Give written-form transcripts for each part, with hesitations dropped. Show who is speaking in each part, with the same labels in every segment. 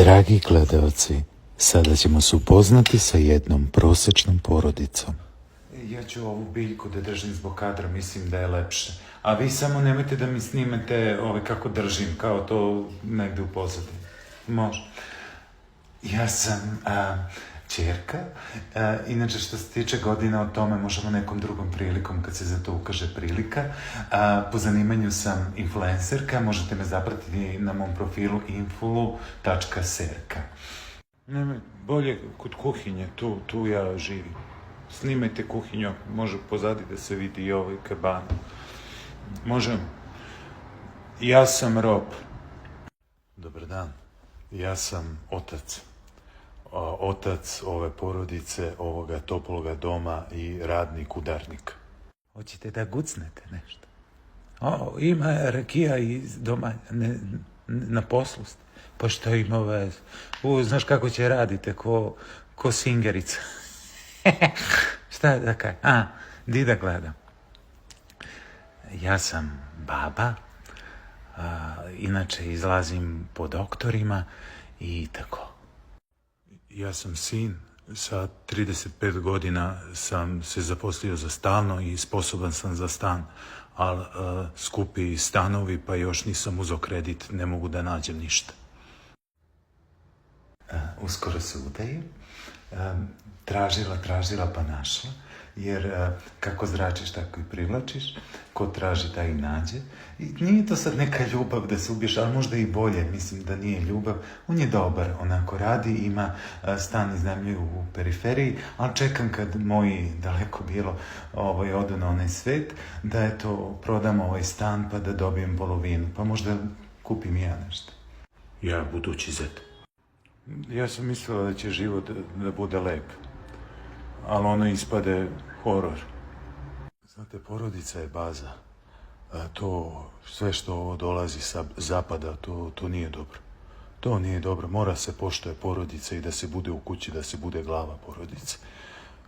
Speaker 1: Dragi gledalci, sada ćemo se upoznati sa jednom prosječnom porodicom. Ja ću ovu biljku da držim zbog kadra, mislim da je lepše. A vi samo nemojte da mi snimete kako držim, kao to negde u pozadini. Može. Ja sam ćerka. Inače, što se tiče godina, o tome možemo nekom drugom prilikom, kad se za to ukaže prilika. Po zanimanju sam influencerka, možete me zapratiti na mom profilu infulu.serka. Bolje kod kuhinje, tu ja živim. Snimajte kuhinju, može pozadi da se vidi i ovaj kaban. Možem. Ja sam Rob. Dobar dan. Ja sam otac. Otac ove porodice, ovoga toploga doma i radnik udarnik. Hoćete da gucnete nešto? Ima rakija iz doma, na poslu ste. Pa što ima veze? Znaš kako će radite, ko singerica. Šta da kaj? Di da gledam. Ja sam baba, inače izlazim po doktorima i tako. Ja sam sin, sa 35 godina sam se zaposlio za stalno i sposoban sam za stan, ali skupi stanovi pa još nisam uzeo kredit, ne mogu da nađem ništa. Uskoro se udajem. Tražila pa našla, jer kako zračiš tako i privlačiš, ko traži taj i nađe. I nije to sad neka ljubav da se ubiješ, ali možda i bolje, mislim da nije ljubav. On je dobar, onako radi, ima stan iznajmljuje u periferiji, ali čekam kad moji, daleko bilo, odu na onaj svet, da prodam ovaj stan pa da dobijem polovinu, pa možda kupim ja nešto. Ja, budući zet. Ja sam mislila da će život da bude lep, ali ono ispade horor. Znate, porodica je baza. To sve što ovo dolazi sa zapada, to nije dobro. To nije dobro. Mora se poštuje porodica i da se bude u kući, da se bude glava porodice.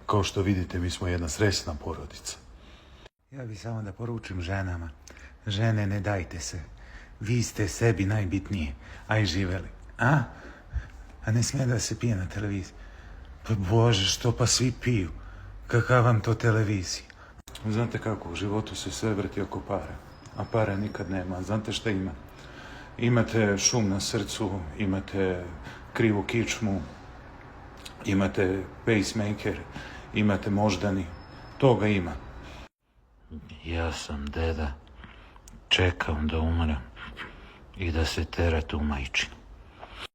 Speaker 1: Kao što vidite, mi smo jedna srećna porodica. Ja bih samo da poručim ženama. Žene, ne dajte se. Vi ste sebi najbitnije. Aj živeli. A ne smije da se pije na televiziji. Pa Bože, što pa svi piju? Kakav vam to televizija? Znate kako, u životu se sve vrti oko para, a para nikad nema. Znate šta ima? Imate šum na srcu, imate krivu kičmu, imate pacemaker, imate moždani. Toga ima. Ja sam deda. Čekam da umrem i da se terat u majčinu.